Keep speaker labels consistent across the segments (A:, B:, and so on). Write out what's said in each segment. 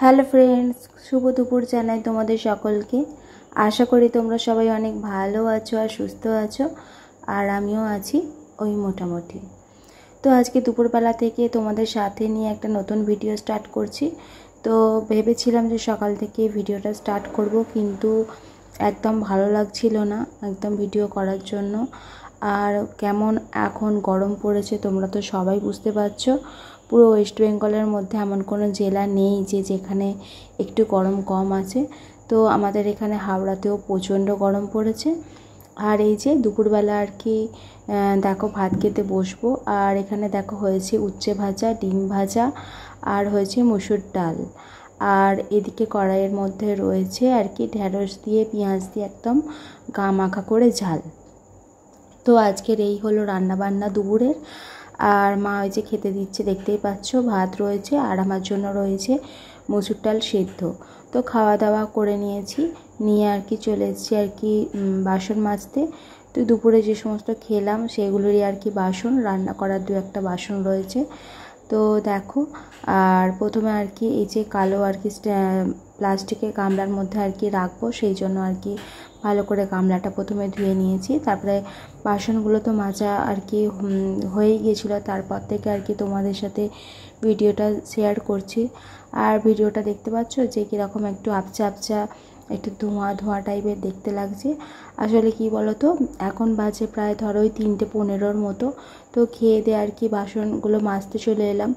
A: Hello friends, শুভ দুপুর জানাই তোমাদের সকলকে। আশা করি তোমরা সবাই অনেক ভালো আছো আর সুস্থ আছো, আর আমিও আছি ওই মোটামুটি। তো আজকে দুপুরবেলা থেকে তোমাদের সাথে নিয়ে একটা নতুন ভিডিও স্টার্ট করছি। তো ভেবেছিলাম যে সকাল থেকে ভিডিওটা স্টার্ট করব, কিন্তু একদম ভালো লাগছিল না একদম ভিডিও করার জন্য। আর কেমন এখন গরম পড়েছে তোমরা তো সবাই বুঝতে পারছো। পুরো ওয়েস্ট বেঙ্গলের মধ্যে এমন কোনো জেলা নেই যে যেখানে একটু গরম কম আছে। তো আমাদের এখানে হাওড়াতেও প্রচণ্ড গরম পড়েছে। আর এই যে দুপুরবেলা আর কি দেখো ভাত খেতে বসবো। আর এখানে দেখো হয়েছে উচ্ছে ভাজা, ডিম ভাজা, আর হয়েছে মসুর ডাল। আর এদিকে কড়াইয়ের মধ্যে রয়েছে আর কি ঢেঁড়স দিয়ে পেঁয়াজ দিয়ে একদম গা মাখা করে ঝাল। তো আজকের এই হলো রান্নাবান্না দুপুরের। আর মা ওই যে খেতে দিচ্ছে, দেখতেই পাচ্ছ। ভাত রয়েছে আর আমার জন্য রয়েছে মসুর ডাল সেদ্ধ। তো খাওয়া দাওয়া করে নিয়েছি, নিয়ে আর কি চলে এসেছি আর কি বাসন মাজতে। তো দুপুরে যে সমস্ত খেলাম সেগুলোরই আর কি বাসন, রান্না করার দু একটা বাসন রয়েছে। তো দেখো, আর প্রথমে আর কি এই যে কালো আর কি প্লাস্টিকের গামলার মধ্যে আর কি রাখবো, সেই জন্য আর কি ভালো করে গামলাটা প্রথমে ধুয়ে নিয়েছি। তারপরে বাসনগুলো তো মাজা আর কি হয়েই গিয়েছিলো, তারপর থেকে আর কি তোমাদের সাথে ভিডিওটা শেয়ার করছি। আর ভিডিওটা দেখতে পাচ্ছ যে কীরকম একটু আপচা আপচা, একটু ধোঁয়া ধোঁয়া টাইপের দেখতে লাগছে। আসলে কি বলো তো, এখন বাজে প্রায় ধরো ওই 3:15 মতো। তো খেয়ে দিয়ে আর কি বাসনগুলো মাজতে চলে এলাম,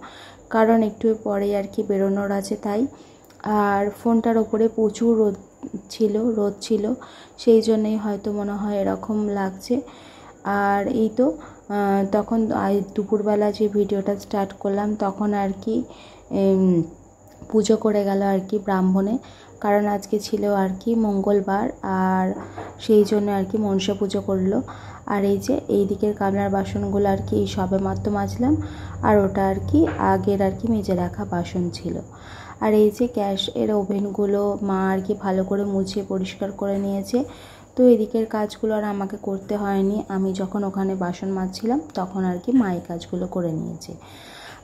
A: কারণ একটু পরে আর কি বেরোনোর আছে তাই। আর ফোনটার ওপরে প্রচুর রোদ ছিল, সেই জন্যই হয়তো মনে হয় এরকম লাগছে। আর এই তো তখন দুপুরবেলা যে ভিডিওটা স্টার্ট করলাম তখন আর কি পুজো করে গেল আর কি ব্রাহ্মণে, কারণ আজকে ছিল আর কি মঙ্গলবার, আর সেই জন্য আর কি মনসা পুজো করলো। আর এই যে এই দিকের গামলার বাসনগুলো আর কি সবে মাত্র মাজলাম, আর ওটা আর কি আগের আর কি মেজে রাখা বাসন ছিল। আর এই যে গ্যাসের ওভেনগুলো মা আর কি ভালো করে মুছে পরিষ্কার করে নিয়েছে। তো এদিকের কাজগুলো আর আমাকে করতে হয়নি, আমি যখন ওখানে বাসন মাজছিলাম তখন আর কি মা এই কাজগুলো করে নিয়েছে।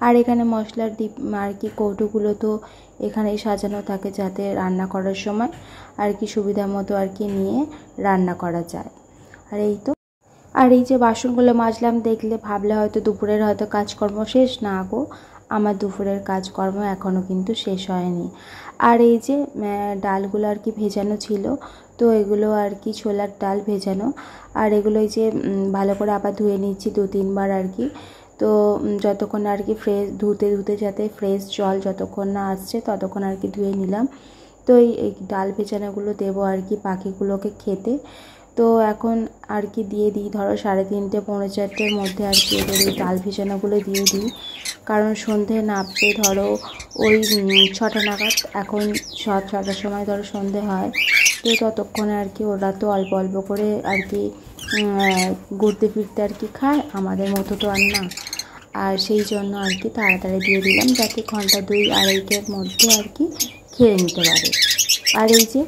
A: আর এখানে মশলার ডিপ আর কি কৌটোগুলো তো এখানেই সাজানো থাকে, যাতে রান্না করার সময় আর কি সুবিধা মতো আর কি নিয়ে রান্না করা যায়। আর এই তো, আর এই যে বাসনগুলো মাজলাম, দেখলে ভাবলে হয়তো দুপুরের হয়তো কাজকর্ম শেষ, না গো, আমার দুপুরের কাজকর্ম এখনও কিন্তু শেষ হয়নি। আর এই যে ডালগুলো আর কি ভেজানো ছিল, তো এগুলো আর কি ছোলার ডাল ভেজানো। আর এগুলো এই যে ভালো করে আবার ধুয়ে নিচ্ছি 2-3 বার আর কি। তো যতক্ষণ আর কি ধুতে যাতে ফ্রেশ জল যতক্ষণ না আসছে ততক্ষণ আর কি ধুয়ে নিলাম। তো এই ডাল ভেজানোগুলো দেবো আর কি পাখিগুলোকে খেতে। তো এখন আর কি দিয়ে দিই ধরো 3:30 পৌনে 4টের মধ্যে আর কি এদের এই ডাল ভেজানোগুলো দিয়ে দিই, কারণ সন্ধে নামবে ধরো ওই 6টা নাগাদ। এখন 6টার সময় ধরো সন্ধে হয়, তো ততক্ষণে আর কি ওরা তো অল্প অল্প করে আর কি ঘুরতে ফিরতে আর কি খায়, আমাদের মতো তো আর না। আর সেই জন্য আর কি তাড়াতাড়ি দিয়ে দিলাম, যাতে ঘন্টা 2-2.5-এর মধ্যে আর কি খেয়ে নিতে পারে। আর এই যে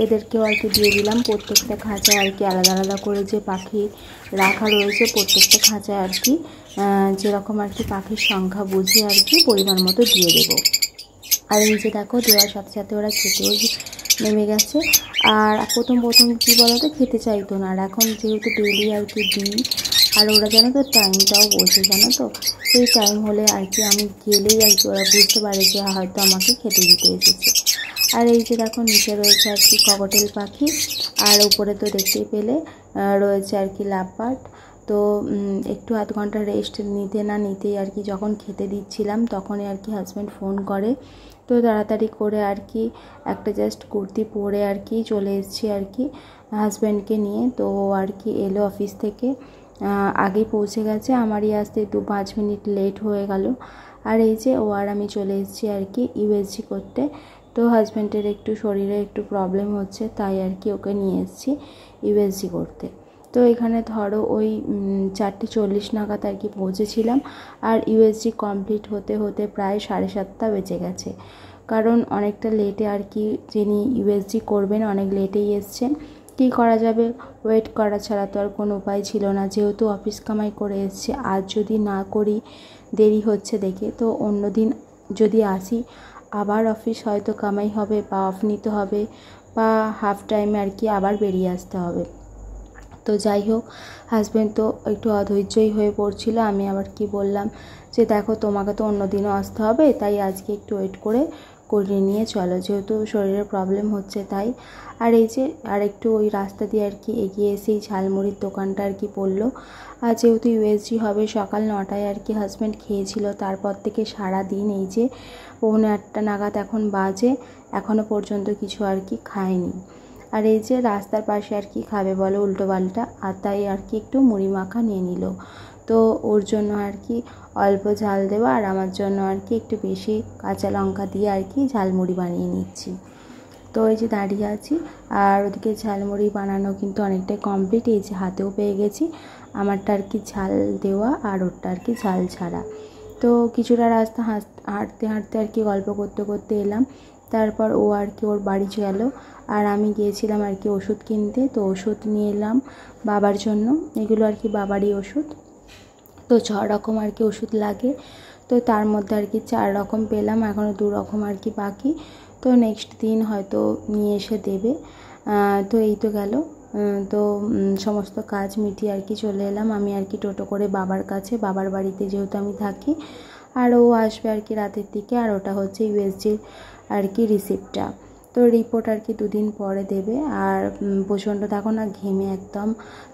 A: এদেরকেও আর কি দিয়ে দিলাম, প্রত্যেকটা খাঁচায় আর কি আলাদা আলাদা করে যে পাখি রাখা রয়েছে, প্রত্যেকটা খাঁচায় আর কি যেরকম আর কি পাখির সংখ্যা বুঝে আর কি পরিমাণ মতো দিয়ে দেবো। আর এই যে দেখো দেওয়ার সাথে সাথে ওরা খেতেও নেমে গেছে। আর প্রথম কী বলতো, খেতে চাইতো না, আর এখন যেহেতু ডেলি আর কি দিই, আর ওরা জানো তো টাইমটাও বোঝে, জানো তো, সেই টাইম হলে আর কি আমি গেলেই আর কি ওরা বুঝতে পারে যে হয়তো আমাকে খেতে দিতে এসেছে। আর এই যে দেখো নিচে রয়েছে আর কি ককটেল পাখি, আর উপরে তো দেখতেই পেলে রয়েছে আর কি লাভবার্ড। তো একটু আধ ঘন্টা রেস্ট নিতে না নিতেই আর কি যখন খেতে দিচ্ছিলাম তখনই আর কি হাজব্যান্ড ফোন করে। তো তাড়াতাড়ি করে আর কি একটা জাস্ট কুর্তি পরে আর কি চলে এসেছি আর কি হাজব্যান্ডকে নিয়ে। তো আর কি এলো অফিস থেকে, আগেই পৌঁছে গেছে, আমারই আসতে 2-5 মিনিট লেট হয়ে গেল। আর এই যে ও আর আমি চলে এসেছি আর কি ইউএসজি করতে। তো হাজব্যান্ডের একটু শরীরে একটু প্রবলেম হচ্ছে, তাই আর কি ওকে নিয়ে এসেছি ইউএসজি করতে। তো এখানে ধরো ওই 4:40 নাগাদ আর কি পৌঁছেছিলাম, আর ইউএসজি কমপ্লিট হতে হতে প্রায় 7:30 বেজে গেছে, কারণ অনেকটা লেটে আর কি যিনি ইউএসজি করবেন অনেক লেটেই এসছেন। কী করা যাবে, ওয়েট করা ছাড়া তো আর কোনো উপায় ছিল না, যেহেতু অফিস কামাই করে এসছে। আজ যদি না করি দেরি হচ্ছে দেখে, তো অন্য দিন যদি আসি আবার অফিস হয়তো কামাই হবে বা অফ নিতে হবে বা হাফ টাইমে আর কি আবার বেরিয়ে আসতে হবে। তো যাই হোক, হাজব্যান্ড তো একটু অধৈর্যই হয়ে পড়ছিল। আমি আবার কি বললাম যে দেখো তোমাকে তো অন্য দিনও আসতে হবে, তাই আজকে একটু ওয়েট করে নিয়ে চলো, যেহেতু শরীরের প্রবলেম হচ্ছে তাই। আর এই যে আর একটু ওই রাস্তা দিয়ে আর কি এগিয়ে এসেই ঝালমুড়ির দোকানটা আর কি পড়লো। আর যেহেতু ইউএসজি হবে সকাল 9টায় আর কি হাজব্যান্ড খেয়েছিল, তারপর থেকে সারা দিন এই যে 9:45 নাগাদ এখন বাজে, এখনও পর্যন্ত কিছু আর কি খায়নি। আর এই যে রাস্তার পাশে আর কি খাবে বলো উল্টোপাল্টা, আর তাই আর কি একটু মুড়ি মাখা নিয়ে নিল। তো ওর জন্য আর কি অল্প ঝাল দেওয়া, আর আমার জন্য আর কি একটু বেশি কাঁচা লঙ্কা দিয়ে আর কি ঝালমুড়ি বানিয়ে নিচ্ছি। তো এই যে দাঁড়িয়ে আছি, আর ওদিকে ঝালমুড়ি বানানো কিন্তু অনেকটাই কমপ্লিট। এই যে হাতেও পেয়ে গেছি, আমারটা আর কি ঝাল দেওয়া আর ওরটা আর কি ঝাল ছাড়া। তো কিছুটা রাস্তা হাঁটতে হাঁটতে আর কি গল্প করতে করতে এলাম। তারপর ও আর কি ওর বাড়ি গেল, আর আমি গিয়েছিলাম আর কি ওষুধ কিনতে। তো ওষুধ নিয়ে এলাম বাবার জন্য, এগুলো আর কি বাবারই ওষুধ। তো 6 রকম আর কি ওষুধ লাগে, তো তার মধ্যে আর কি 4 রকম পেলাম, এখনও 2 রকম আর কি বাকি। তো নেক্সট দিন হয়তো নিয়ে এসে দেবে। তো এই তো গেল। তো সমস্ত কাজ মিটিয়ে আর কি চলে এলাম আমি আর কি টোটো করে বাবার কাছে, বাবার বাড়িতে যেহেতু আমি থাকি। আর ও আসবে আর কি রাতের দিকে, আর ওটা হচ্ছে ইউএসজির আর কি রিসিপ্টটা। তো রিপোর্ট আর কি 2 দিন পরে দেবে। আর প্রচণ্ড দেখো না ঘেমে একদম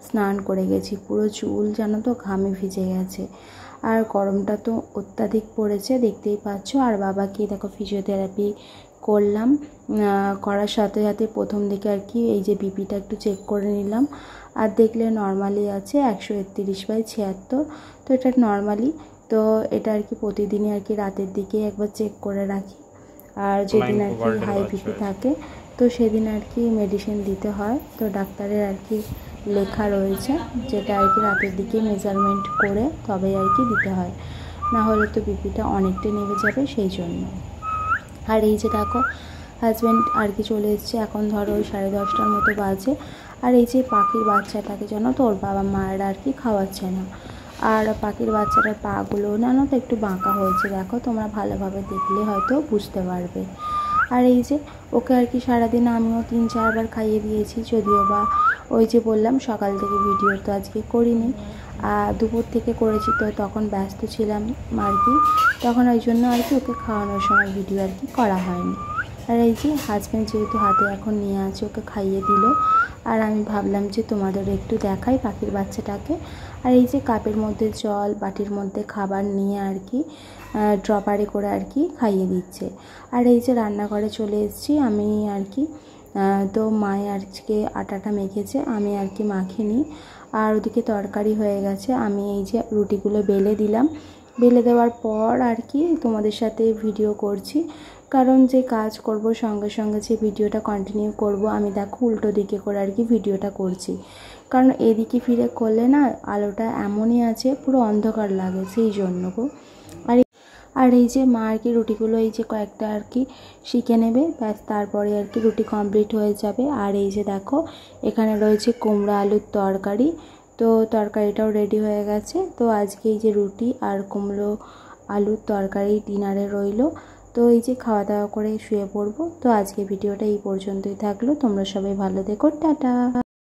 A: স্নান করে গেছি, পুরো চুল জানো তো ঘামে ভিজে গেছে। আর গরমটা তো অত্যাধিক পড়েছে, দেখতেই পাচ্ছ। আর বাবাকে দেখো ফিজিওথেরাপি করলাম, করার সাথে সাথে প্রথম দিকে আর কি এই যে বিপিটা একটু চেক করে নিলাম, আর দেখলে নর্মালি আছে 131/76। তো এটা নর্মালি। তো এটা আর কি প্রতিদিনই আর কি রাতের দিকে একবার চেক করে রাখি। আর যেদিন আর কি হাই বিপি থাকে তো সেদিন আর কি মেডিসিন দিতে হয়। তো ডাক্তারের আর কি লেখা রয়েছে, যেটা আর কি রাতের দিকে মেজারমেন্ট করে তবেই আর কি দিতে হয়, না হলে তো বিপিটা অনেকটাই নেমে যাবে সেই জন্য। আর এই যে দেখো হাজব্যান্ড আর কি চলে এসছে, এখন ধরো ওই 10:30টার মতো বাজে। আর এই যে পাখির বাচ্চাটাকে জানো তো ওর বাবা মায়েরা আর কি খাওয়াচ্ছে না। আর পাখির বাচ্চাটার পাগুলো জানো তো একটু বাঁকা হয়েছে, দেখো তোমরা ভালোভাবে দেখলে হয়তো বুঝতে পারবে। আর এই যে ওকে আর কি সারাদিন আমিও 3-4 বার খাইয়ে দিয়েছি, যদিও বা ওই যে বললাম সকাল থেকে ভিডিও তো আজকে করিনি, দুপুর থেকে করেছি, তো তখন ব্যস্ত ছিলাম আর কি, তখন ওই জন্য আর কি ওকে খাওয়ানোর সময় ভিডিও আর কি করা হয়নি। আর এই যে হাজব্যান্ড যেহেতু হাতে এখন নিয়ে আছে, ওকে খাইয়ে দিল। আর আমি ভাবলাম যে তোমাদের একটু দেখাই পাখির বাচ্চাটাকে। আর এই যে কাপের মধ্যে জল, বাটির মধ্যে খাবার নিয়ে আর কি ড্রপারে করে আর কি খাইয়ে দিচ্ছে। আর এই যে রান্নাঘরে চলে এসেছি আমি আর কি। তো মায়ে আজকে আটাটা মেখেছে, আমি আর কি মাখিনি। আর ওদিকে তরকারি হয়ে গেছে, আমি এই যে রুটিগুলো বেলে দিলাম। বেলে দেওয়ার পর আর কি তোমাদের সাথে ভিডিও করছি, কারণ যে কাজ করব সঙ্গে সঙ্গে যে ভিডিওটা কন্টিনিউ করব, আমি দেখো উল্টো দিকে করে আর কি ভিডিওটা করছি, কারণ এদিকে ফিরে করলে না আলোটা এমনই আছে পুরো অন্ধকার লাগে, সেই জন্য গো। আর এই যে মা আর কি রুটিগুলো এই যে কয়েকটা আর কি শিখে নেবে, ব্যাস তারপরে আর কি রুটি কমপ্লিট হয়ে যাবে। আর এই যে দেখো এখানে রয়েছে কুমড়ো আলুর তরকারি, তো তরকারিটাও রেডি হয়ে গেছে। তো আজকে এই যে রুটি আর কুমড়ো আলুর তরকারি ডিনারে রইলো। তো এই যে খাওয়া দাওয়া করে শুয়ে পড়বো। তো আজকে ভিডিওটা এই পর্যন্তই থাকলো, তোমরা সবাই ভালো থেকো, টাটা।